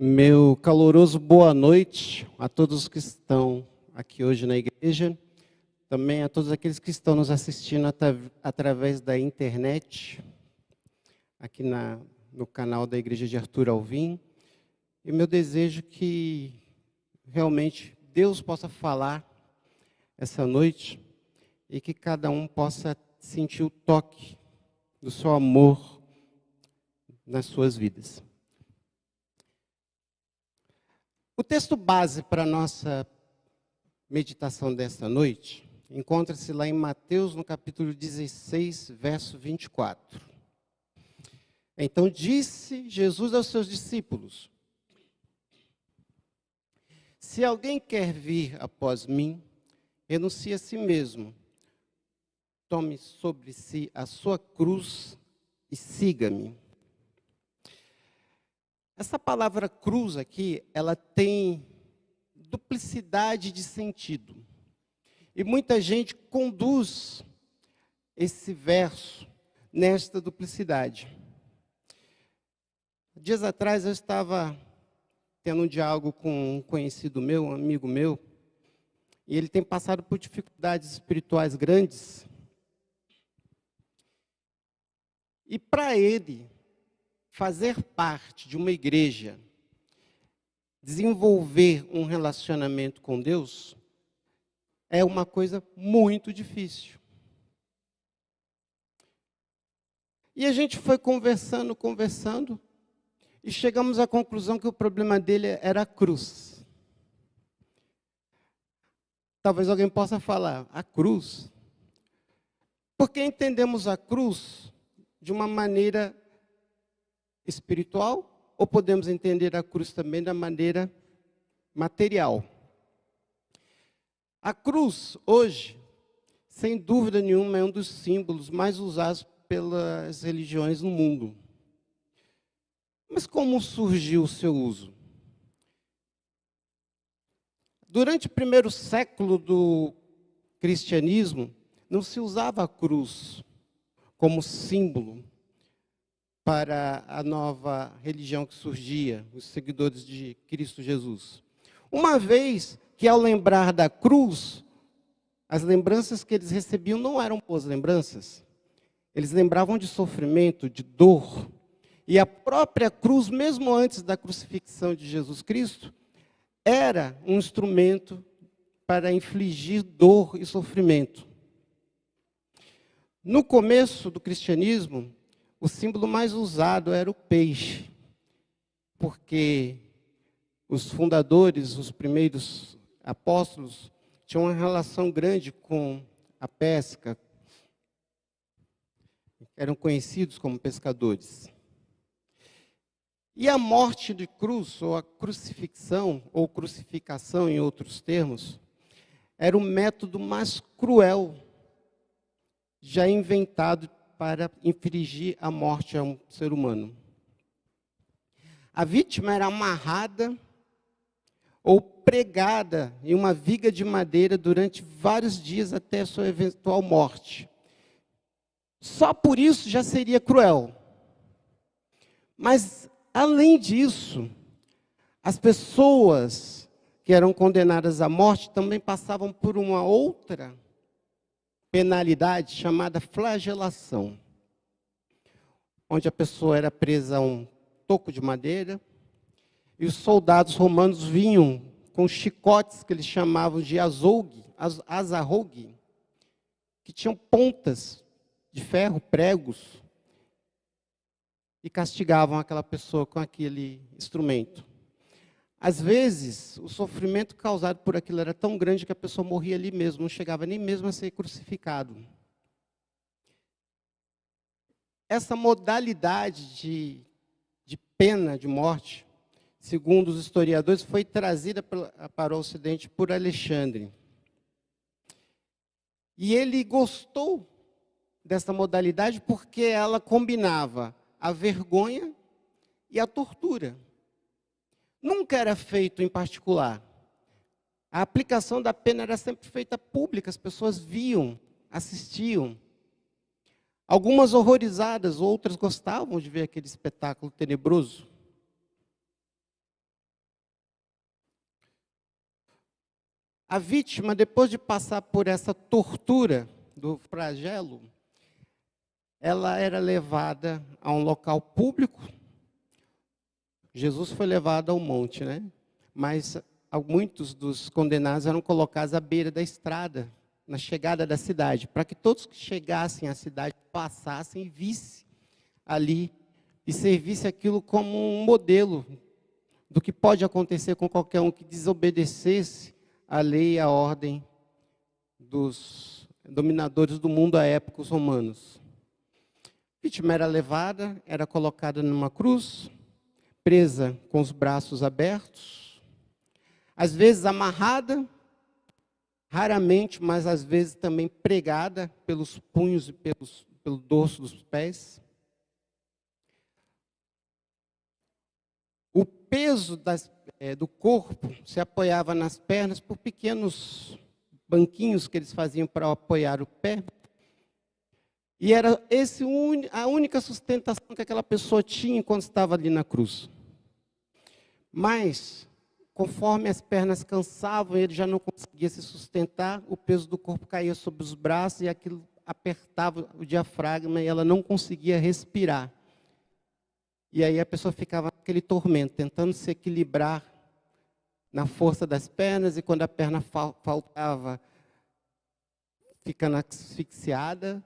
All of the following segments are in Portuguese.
Meu caloroso boa noite a todos que estão aqui hoje na igreja, também a todos aqueles que estão nos assistindo através da internet, aqui no canal da Igreja de Arthur Alvim. E meu desejo é que realmente Deus possa falar essa noite e que cada um possa sentir o toque do seu amor nas suas vidas. O texto base para a nossa meditação desta noite encontra-se lá em Mateus, no capítulo 16, verso 24. Então disse Jesus aos seus discípulos: se alguém quer vir após mim, renuncie a si mesmo, tome sobre si a sua cruz e siga-me. Essa palavra cruz aqui, ela tem duplicidade de sentido. E muita gente conduz esse verso nesta duplicidade. Dias atrás eu estava tendo um diálogo com um conhecido meu, um amigo meu, e ele tem passado por dificuldades espirituais grandes. E para ele fazer parte de uma igreja, desenvolver um relacionamento com Deus, é uma coisa muito difícil. E a gente foi conversando, e chegamos à conclusão que o problema dele era a cruz. Talvez alguém possa falar, a cruz? Porque entendemos a cruz de uma maneira espiritual, ou podemos entender a cruz também da maneira material. A cruz, hoje, sem dúvida nenhuma, é um dos símbolos mais usados pelas religiões no mundo. Mas como surgiu o seu uso? Durante o primeiro século do cristianismo, não se usava a cruz como símbolo para a nova religião que surgia, os seguidores de Cristo Jesus. Uma vez que, ao lembrar da cruz, as lembranças que eles recebiam não eram boas lembranças. Eles lembravam de sofrimento, de dor. E a própria cruz, mesmo antes da crucifixão de Jesus Cristo, era um instrumento para infligir dor e sofrimento. No começo do cristianismo, o símbolo mais usado era o peixe, porque os fundadores, os primeiros apóstolos, tinham uma relação grande com a pesca, eram conhecidos como pescadores. E a morte de cruz, ou a crucifixão, ou crucificação em outros termos, era o método mais cruel já inventado para infligir a morte a um ser humano. A vítima era amarrada ou pregada em uma viga de madeira durante vários dias até a sua eventual morte. Só por isso já seria cruel. Mas, além disso, as pessoas que eram condenadas à morte também passavam por uma outra penalidade chamada flagelação, onde a pessoa era presa a um toco de madeira e os soldados romanos vinham com chicotes que eles chamavam de azarrogue, que tinham pontas de ferro, pregos, e castigavam aquela pessoa com aquele instrumento. Às vezes, o sofrimento causado por aquilo era tão grande que a pessoa morria ali mesmo, não chegava nem mesmo a ser crucificado. Essa modalidade de pena de morte, segundo os historiadores, foi trazida para o Ocidente por Alexandre. E ele gostou dessa modalidade porque ela combinava a vergonha e a tortura. Nunca era feito em particular. A aplicação da pena era sempre feita pública, as pessoas viam, assistiam. Algumas horrorizadas, outras gostavam de ver aquele espetáculo tenebroso. A vítima, depois de passar por essa tortura do flagelo, ela era levada a um local público. Jesus foi levado ao monte, né? Mas muitos dos condenados eram colocados à beira da estrada, na chegada da cidade, para que todos que chegassem à cidade passassem e vissem ali e servisse aquilo como um modelo do que pode acontecer com qualquer um que desobedecesse a lei e a ordem dos dominadores do mundo à época, os romanos. A vítima era levada, era colocada numa cruz, presa com os braços abertos, às vezes amarrada, raramente, mas às vezes também pregada pelos punhos e pelo dorso dos pés. O peso do corpo se apoiava nas pernas por pequenos banquinhos que eles faziam para apoiar o pé. E era a única sustentação que aquela pessoa tinha enquanto estava ali na cruz. Mas, conforme as pernas cansavam, ele já não conseguia se sustentar, o peso do corpo caía sobre os braços e aquilo apertava o diafragma e ela não conseguia respirar. E aí a pessoa ficava naquele tormento, tentando se equilibrar na força das pernas, e quando a perna faltava, ficando asfixiada.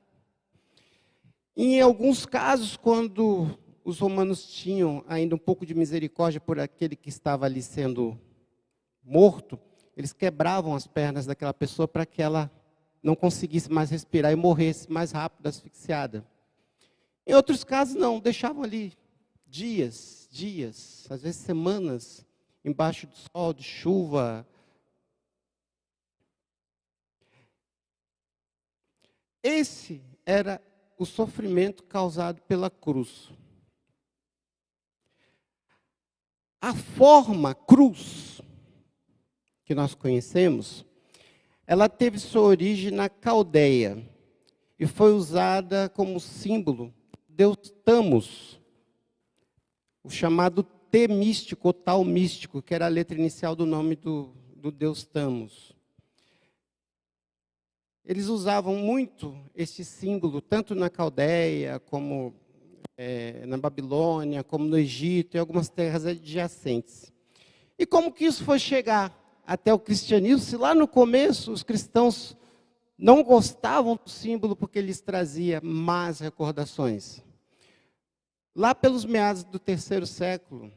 Em alguns casos, quando os romanos tinham ainda um pouco de misericórdia por aquele que estava ali sendo morto, eles quebravam as pernas daquela pessoa para que ela não conseguisse mais respirar e morresse mais rápido, asfixiada. Em outros casos, não, deixavam ali dias, às vezes semanas, embaixo do sol, de chuva. Esse era o sofrimento causado pela cruz. A forma cruz que nós conhecemos, ela teve sua origem na Caldeia e foi usada como símbolo de Deus Tamos, o chamado T místico, ou tal místico, que era a letra inicial do nome do Deus Tamos. Eles usavam muito esse símbolo, tanto na Caldeia, como na Babilônia, como no Egito e algumas terras adjacentes. E como que isso foi chegar até o cristianismo, se lá no começo os cristãos não gostavam do símbolo porque lhes trazia más recordações? Lá pelos meados do 3º século,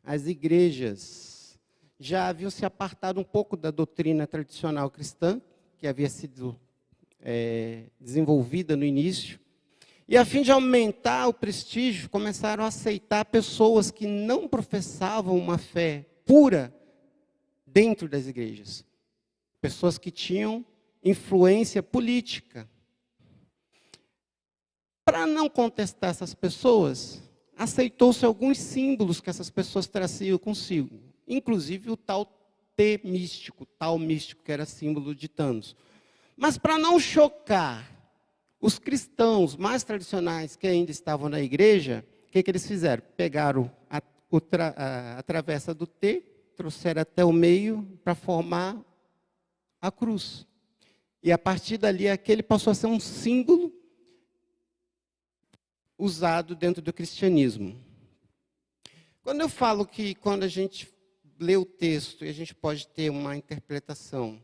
as igrejas já haviam se apartado um pouco da doutrina tradicional cristã, que havia sido desenvolvida no início, e a fim de aumentar o prestígio, começaram a aceitar pessoas que não professavam uma fé pura dentro das igrejas. Pessoas que tinham influência política. Para não contestar essas pessoas, aceitou-se alguns símbolos que essas pessoas traziam consigo, inclusive o tal T místico, que era símbolo de Thanos. Mas para não chocar os cristãos mais tradicionais que ainda estavam na igreja, o que eles fizeram? Pegaram a travessa do T, trouxeram até o meio para formar a cruz. E a partir dali, aquele passou a ser um símbolo usado dentro do cristianismo. Quando eu falo que quando a gente lê o texto e a gente pode ter uma interpretação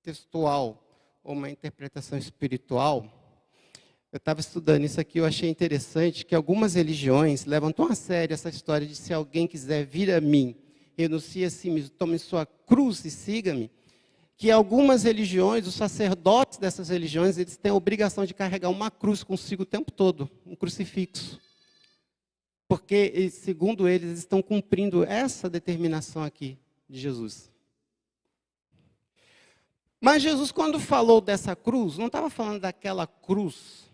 textual ou uma interpretação espiritual, eu estava estudando isso aqui, eu achei interessante que algumas religiões levam tão a sério essa história de se alguém quiser vir a mim, renuncie a si mesmo, tome sua cruz e siga-me, que algumas religiões, os sacerdotes dessas religiões, eles têm a obrigação de carregar uma cruz consigo o tempo todo, um crucifixo. Porque, segundo eles estão cumprindo essa determinação aqui de Jesus. Mas Jesus, quando falou dessa cruz, não estava falando daquela cruz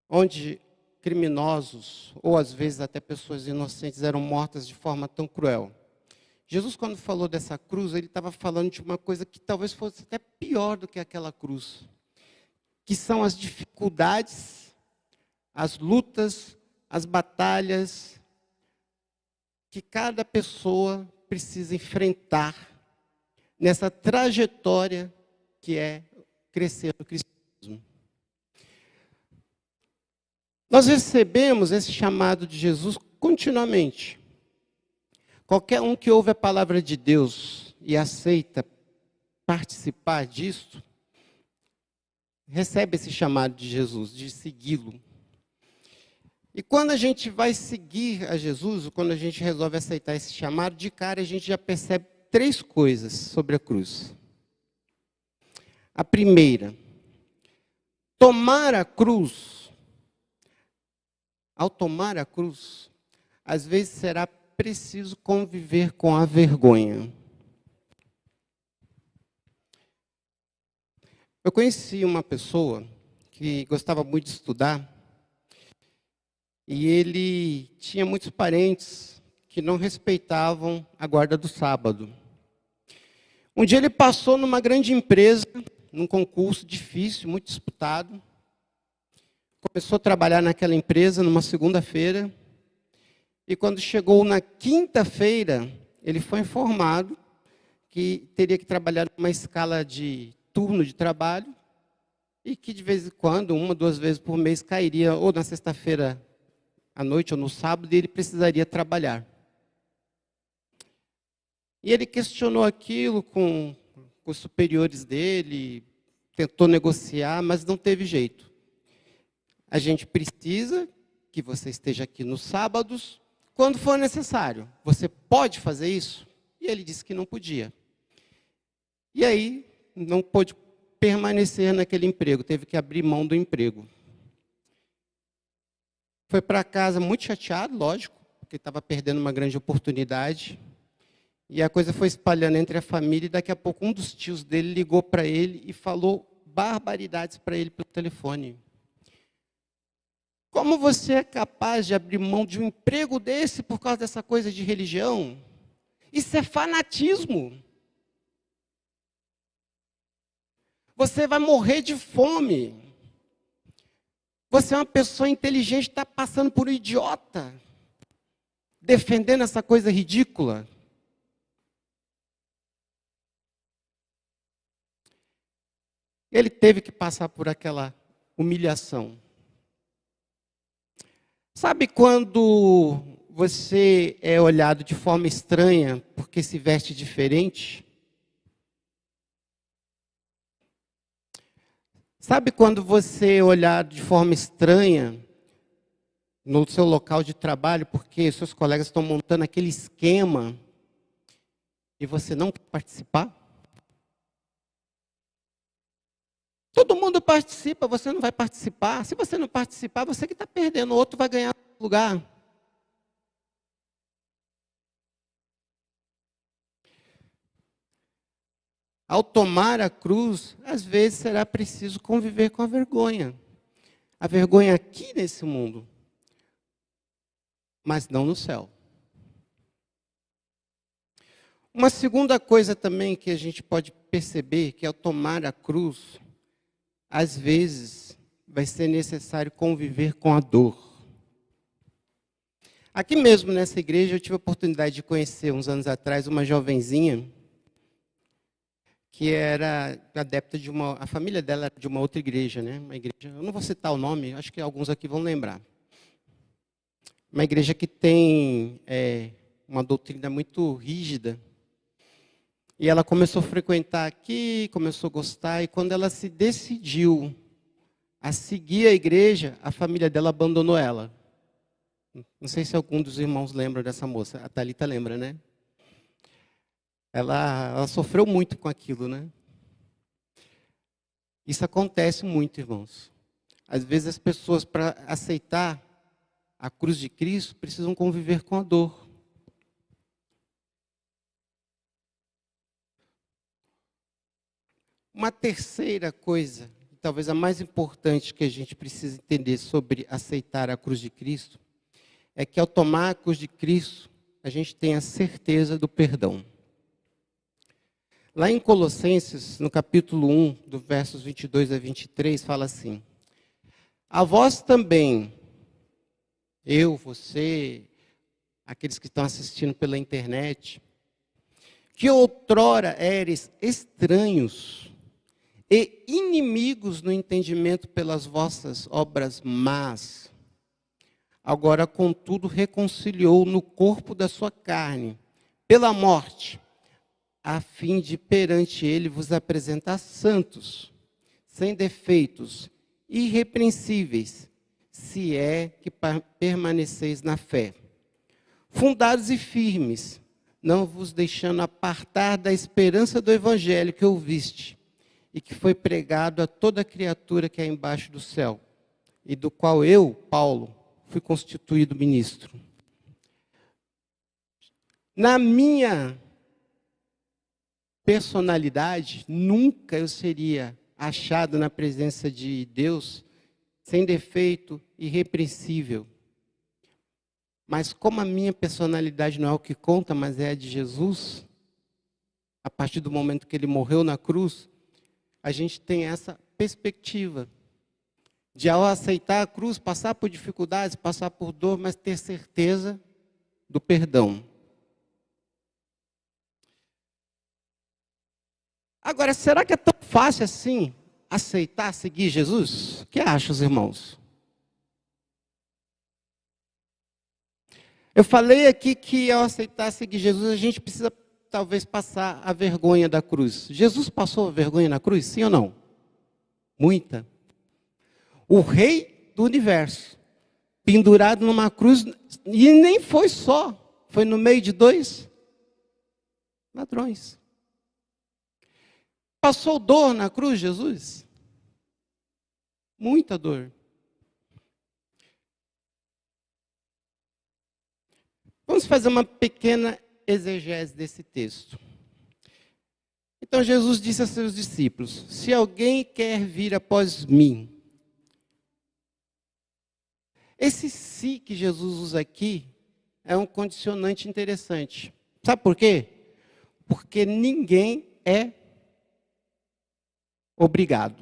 onde criminosos, ou às vezes até pessoas inocentes, eram mortas de forma tão cruel. Jesus, quando falou dessa cruz, ele estava falando de uma coisa que talvez fosse até pior do que aquela cruz, que são as dificuldades, as lutas, as batalhas que cada pessoa precisa enfrentar nessa trajetória que é crescer no cristianismo. Nós recebemos esse chamado de Jesus continuamente. Qualquer um que ouve a palavra de Deus e aceita participar disso, recebe esse chamado de Jesus, de segui-lo. E quando a gente vai seguir a Jesus, quando a gente resolve aceitar esse chamado, de cara a gente já percebe 3 coisas sobre a cruz. A primeira, tomar a cruz. Ao tomar a cruz, às vezes será preciso conviver com a vergonha. Eu conheci uma pessoa que gostava muito de estudar, e ele tinha muitos parentes que não respeitavam a guarda do sábado. Um dia ele passou numa grande empresa, num concurso difícil, muito disputado. Começou a trabalhar naquela empresa numa segunda-feira. E quando chegou na quinta-feira, ele foi informado que teria que trabalhar numa escala de turno de trabalho e que de vez em quando, 1, 2 vezes por mês, cairia ou na sexta-feira à noite ou no sábado e ele precisaria trabalhar. E ele questionou aquilo com os superiores dele, tentou negociar, mas não teve jeito. A gente precisa que você esteja aqui nos sábados, quando for necessário. Você pode fazer isso? E ele disse que não podia. E aí, não pôde permanecer naquele emprego, teve que abrir mão do emprego. Foi para casa muito chateado, lógico, porque estava perdendo uma grande oportunidade. E a coisa foi espalhando entre a família, e daqui a pouco um dos tios dele ligou para ele e falou barbaridades para ele pelo telefone. Como você é capaz de abrir mão de um emprego desse por causa dessa coisa de religião? Isso é fanatismo. Você vai morrer de fome. Você é uma pessoa inteligente, está passando por um idiota, defendendo essa coisa ridícula. Ele teve que passar por aquela humilhação. Sabe quando você é olhado de forma estranha porque se veste diferente? Sabe quando você é olhado de forma estranha no seu local de trabalho porque seus colegas estão montando aquele esquema e você não quer participar? Todo mundo participa, você não vai participar. Se você não participar, você que está perdendo, o outro vai ganhar lugar. Ao tomar a cruz, às vezes será preciso conviver com a vergonha. A vergonha aqui nesse mundo, mas não no céu. Uma segunda coisa também que a gente pode perceber, que ao tomar a cruz, às vezes vai ser necessário conviver com a dor. Aqui mesmo nessa igreja eu tive a oportunidade de conhecer uns anos atrás uma jovenzinha que era adepta de a família dela era de uma outra igreja, né? Uma igreja, eu não vou citar o nome, acho que alguns aqui vão lembrar. Uma igreja que tem uma doutrina muito rígida. E ela começou a frequentar aqui, começou a gostar, e quando ela se decidiu a seguir a igreja, a família dela abandonou ela. Não sei se algum dos irmãos lembra dessa moça. A Thalita lembra, né? Ela sofreu muito com aquilo, né? Isso acontece muito, irmãos. Às vezes as pessoas, para aceitar a cruz de Cristo, precisam conviver com a dor. Uma terceira coisa, talvez a mais importante que a gente precisa entender sobre aceitar a cruz de Cristo, é que ao tomar a cruz de Cristo, a gente tem a certeza do perdão. Lá em Colossenses, no capítulo 1, do versos 22 a 23, fala assim: a vós também, eu, você, aqueles que estão assistindo pela internet, que outrora eres estranhos e inimigos no entendimento pelas vossas obras más, agora, contudo, reconciliou no corpo da sua carne, pela morte, a fim de perante ele vos apresentar santos, sem defeitos, irrepreensíveis, se é que permaneceis na fé, fundados e firmes, não vos deixando apartar da esperança do evangelho que ouviste, e que foi pregado a toda criatura que é embaixo do céu, e do qual eu, Paulo, fui constituído ministro. Na minha personalidade, nunca eu seria achado na presença de Deus sem defeito, irrepreensível. Mas como a minha personalidade não é o que conta, mas é a de Jesus, a partir do momento que ele morreu na cruz, a gente tem essa perspectiva de, ao aceitar a cruz, passar por dificuldades, passar por dor, mas ter certeza do perdão. Agora, será que é tão fácil assim aceitar, seguir Jesus? O que acham os irmãos? Eu falei aqui que ao aceitar, seguir Jesus, a gente precisa talvez passar a vergonha da cruz. Jesus passou a vergonha na cruz, sim ou não? Muita. O rei do universo, pendurado numa cruz, e nem foi só, foi no meio de 2 ladrões. Passou dor na cruz, Jesus? Muita dor. Vamos fazer uma pequena exegese desse texto. Então Jesus disse a seus discípulos: se alguém quer vir após mim. Esse "se" que Jesus usa aqui é um condicionante interessante. Sabe por quê? Porque ninguém é obrigado.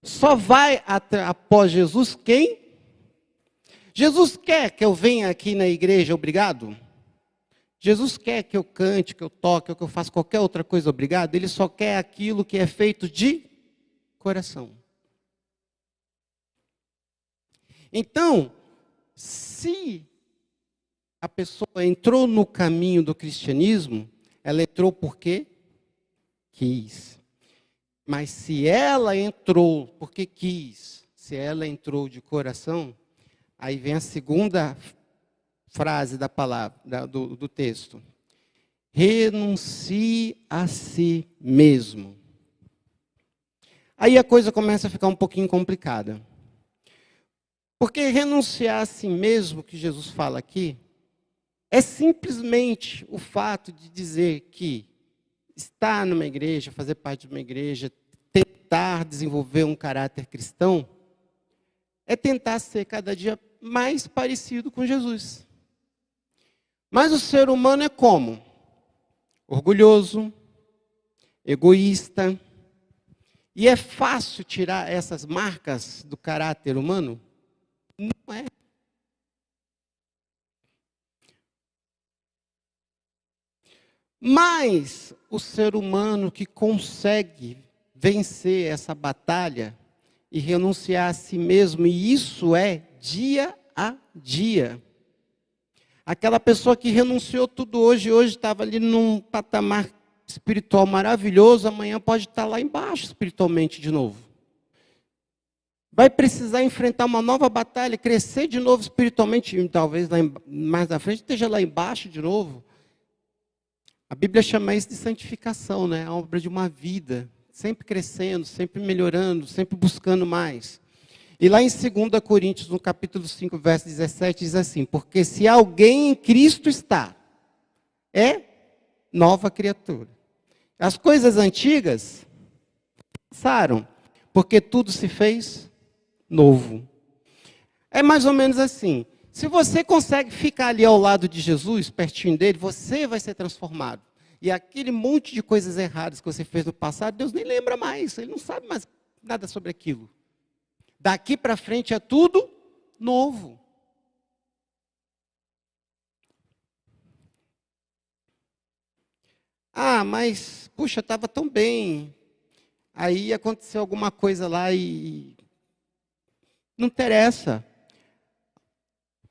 Só vai após Jesus quem? Jesus quer que eu venha aqui na igreja obrigado? Jesus quer que eu cante, que eu toque, ou que eu faça qualquer outra coisa obrigado? Ele só quer aquilo que é feito de coração. Então, se a pessoa entrou no caminho do cristianismo, ela entrou porque quis. Mas se ela entrou porque quis, se ela entrou de coração, aí vem a segunda frase da palavra, do texto. Renuncie a si mesmo. Aí a coisa começa a ficar um pouquinho complicada. Porque renunciar a si mesmo, que Jesus fala aqui, é simplesmente o fato de dizer que estar numa igreja, fazer parte de uma igreja, tentar desenvolver um caráter cristão, é tentar ser cada dia mais parecido com Jesus. Mas o ser humano é como? Orgulhoso, egoísta. E é fácil tirar essas marcas do caráter humano? Não é. Mas o ser humano que consegue vencer essa batalha e renunciar a si mesmo, e isso é dia a dia. Aquela pessoa que renunciou tudo hoje estava ali num patamar espiritual maravilhoso, amanhã pode estar lá embaixo espiritualmente de novo. Vai precisar enfrentar uma nova batalha, crescer de novo espiritualmente, e talvez mais na frente esteja lá embaixo de novo. A Bíblia chama isso de santificação, né? A obra de uma vida, sempre crescendo, sempre melhorando, sempre buscando mais. E lá em 2 Coríntios, no capítulo 5, verso 17, diz assim: porque se alguém em Cristo está, é nova criatura. As coisas antigas passaram, porque tudo se fez novo. É mais ou menos assim. Se você consegue ficar ali ao lado de Jesus, pertinho dele, você vai ser transformado. E aquele monte de coisas erradas que você fez no passado, Deus nem lembra mais. Ele não sabe mais nada sobre aquilo. Daqui para frente é tudo novo. Ah, mas, puxa, estava tão bem. Aí aconteceu alguma coisa lá e não interessa.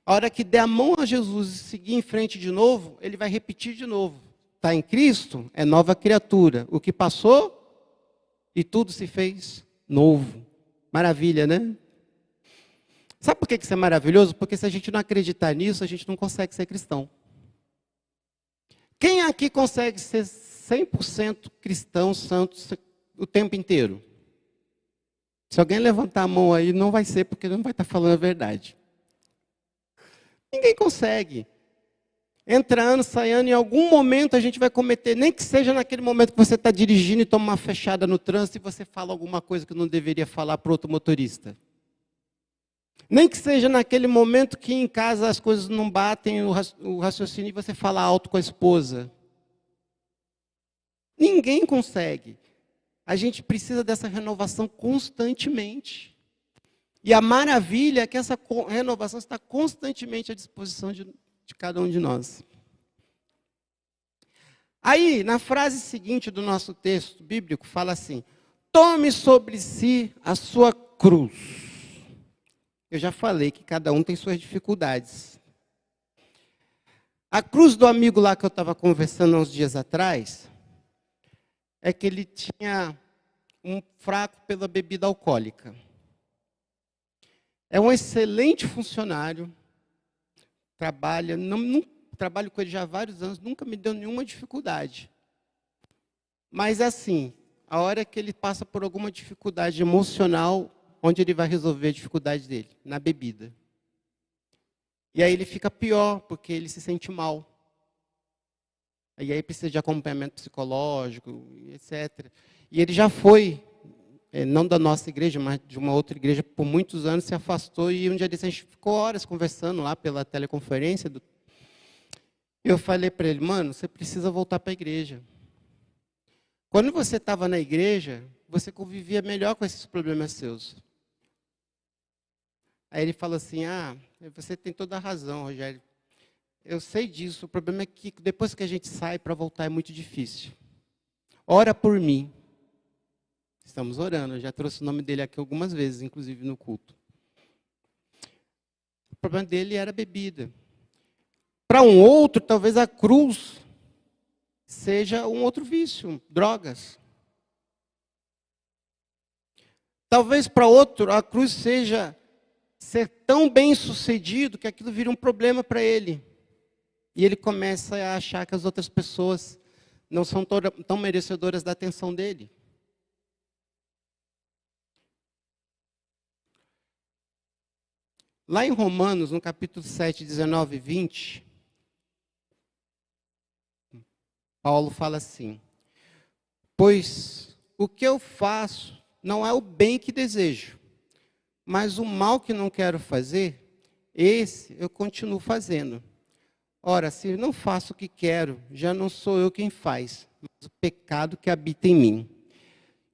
A hora que der a mão a Jesus e seguir em frente de novo, ele vai repetir de novo. Está em Cristo, é nova criatura. O que passou e tudo se fez novo. Maravilha, né? Sabe por que isso é maravilhoso? Porque se a gente não acreditar nisso, a gente não consegue ser cristão. Quem aqui consegue ser 100% cristão, santo, o tempo inteiro? Se alguém levantar a mão aí, não vai ser, porque não vai estar falando a verdade. Ninguém consegue. Entrando, saindo, em algum momento a gente vai cometer, nem que seja naquele momento que você está dirigindo e toma uma fechada no trânsito e você fala alguma coisa que não deveria falar para outro motorista. Nem que seja naquele momento que em casa as coisas não batem, o raciocínio e você fala alto com a esposa. Ninguém consegue. A gente precisa dessa renovação constantemente. E a maravilha é que essa renovação está constantemente à disposição de cada um de nós. Aí, na frase seguinte do nosso texto bíblico, fala assim: tome sobre si a sua cruz. Eu já falei que cada um tem suas dificuldades. A cruz do amigo lá que eu estava conversando há uns dias atrás, é que ele tinha um fraco pela bebida alcoólica. É um excelente funcionário, trabalho com ele já há vários anos, nunca me deu nenhuma dificuldade. Mas assim, a hora que ele passa por alguma dificuldade emocional, onde ele vai resolver a dificuldade dele? Na bebida. E aí ele fica pior, porque ele se sente mal. E aí precisa de acompanhamento psicológico, etc. E ele já foi, não da nossa igreja, mas de uma outra igreja, por muitos anos se afastou, e um dia desse a gente ficou horas conversando lá pela teleconferência. Eu falei para ele: mano, você precisa voltar para a igreja. Quando você estava na igreja, você convivia melhor com esses problemas seus. Aí ele falou assim: ah, você tem toda a razão, Rogério. Eu sei disso, o problema é que depois que a gente sai, para voltar é muito difícil. Ora por mim. Estamos orando, eu já trouxe o nome dele aqui algumas vezes, inclusive no culto. O problema dele era a bebida. Para um outro, talvez a cruz seja um outro vício, drogas. Talvez para outro, a cruz seja ser tão bem sucedido que aquilo vira um problema para ele. E ele começa a achar que as outras pessoas não são tão merecedoras da atenção dele. Lá em Romanos, no capítulo 7, 19 e 20, Paulo fala assim: pois o que eu faço não é o bem que desejo, mas o mal que não quero fazer, esse eu continuo fazendo. Ora, se não faço o que quero, já não sou eu quem faz, mas o pecado que habita em mim.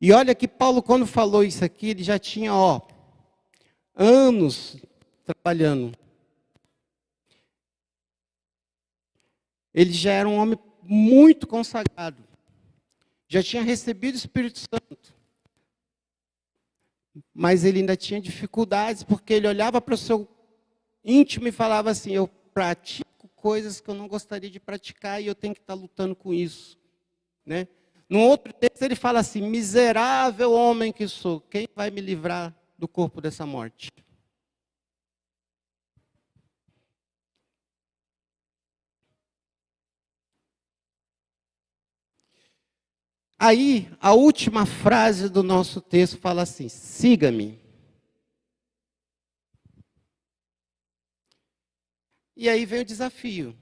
E olha que Paulo, quando falou isso aqui, ele já tinha, anos trabalhando. Ele já era um homem muito consagrado. Já tinha recebido o Espírito Santo. Mas ele ainda tinha dificuldades, porque ele olhava para o seu íntimo e falava assim: eu pratico coisas que eu não gostaria de praticar e eu tenho que estar lutando com isso. Né? No outro texto ele fala assim: miserável homem que sou, quem vai me livrar do corpo dessa morte? Aí, a última frase do nosso texto fala assim: siga-me. E aí vem o desafio.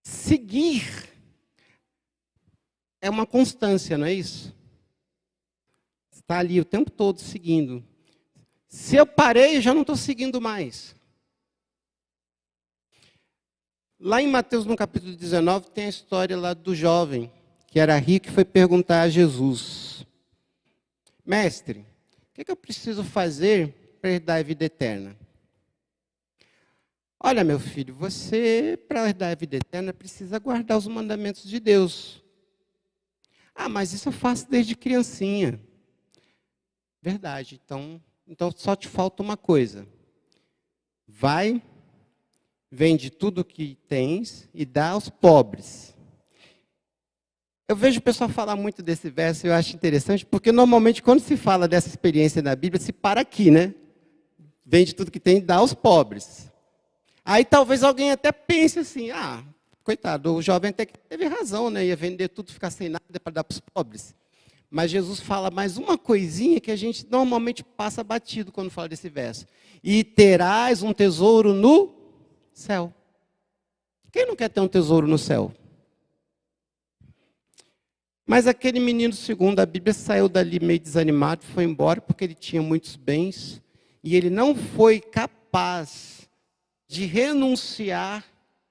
Seguir é uma constância, não é isso? Está ali o tempo todo seguindo. Se eu parei, já não estou seguindo mais. Lá em Mateus, no capítulo 19, tem a história lá do jovem, que era rico e foi perguntar a Jesus: mestre, o que eu preciso fazer para herdar a vida eterna? Olha, meu filho, você, para herdar a vida eterna, precisa guardar os mandamentos de Deus. Ah, mas isso eu faço desde criancinha. Verdade, então só te falta uma coisa. Vai, vende tudo que tens e dá aos pobres. Eu vejo o pessoal falar muito desse verso e eu acho interessante, porque normalmente quando se fala dessa experiência na Bíblia, se para aqui, né? Vende tudo que tem e dá aos pobres. Aí talvez alguém até pense assim, coitado, o jovem até que teve razão, né? Ia vender tudo, ficar sem nada para dar para os pobres. Mas Jesus fala mais uma coisinha que a gente normalmente passa batido quando fala desse verso. E terás um tesouro no céu. Quem não quer ter um tesouro no céu? Mas aquele menino, segundo a Bíblia, saiu dali meio desanimado, foi embora porque ele tinha muitos bens. E ele não foi capaz de renunciar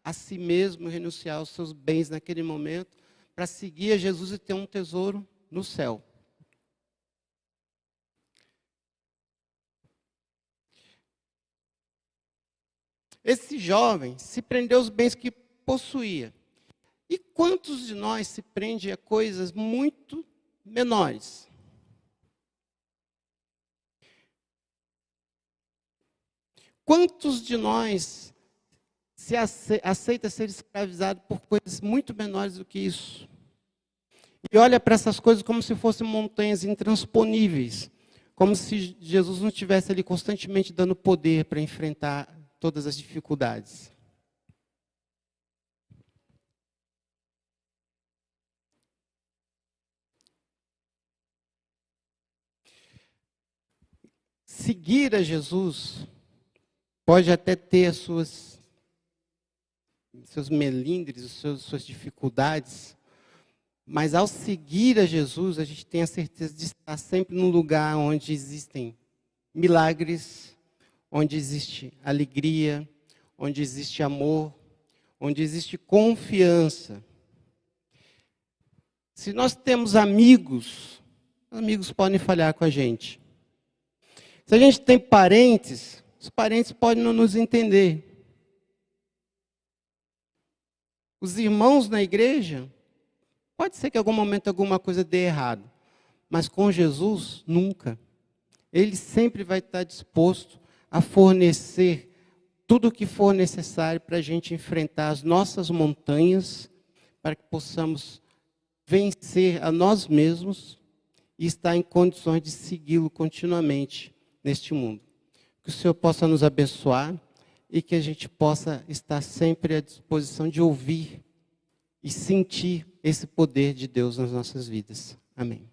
a si mesmo, renunciar aos seus bens naquele momento, para seguir a Jesus e ter um tesouro no céu. Esse jovem se prendeu aos bens que possuía. E quantos de nós se prende a coisas muito menores? Quantos de nós se aceita ser escravizado por coisas muito menores do que isso? E olha para essas coisas como se fossem montanhas intransponíveis, como se Jesus não estivesse ali constantemente dando poder para enfrentar todas as dificuldades. Seguir a Jesus pode até ter seus melindres, suas dificuldades, mas ao seguir a Jesus, a gente tem a certeza de estar sempre num lugar onde existem milagres, onde existe alegria, onde existe amor, onde existe confiança. Se nós temos amigos podem falhar com a gente. Se a gente tem parentes, os parentes podem não nos entender. Os irmãos na igreja, pode ser que em algum momento alguma coisa dê errado, mas com Jesus, nunca. Ele sempre vai estar disposto a fornecer tudo o que for necessário para a gente enfrentar as nossas montanhas, para que possamos vencer a nós mesmos e estar em condições de segui-lo continuamente neste mundo. Que o Senhor possa nos abençoar e que a gente possa estar sempre à disposição de ouvir e sentir esse poder de Deus nas nossas vidas. Amém.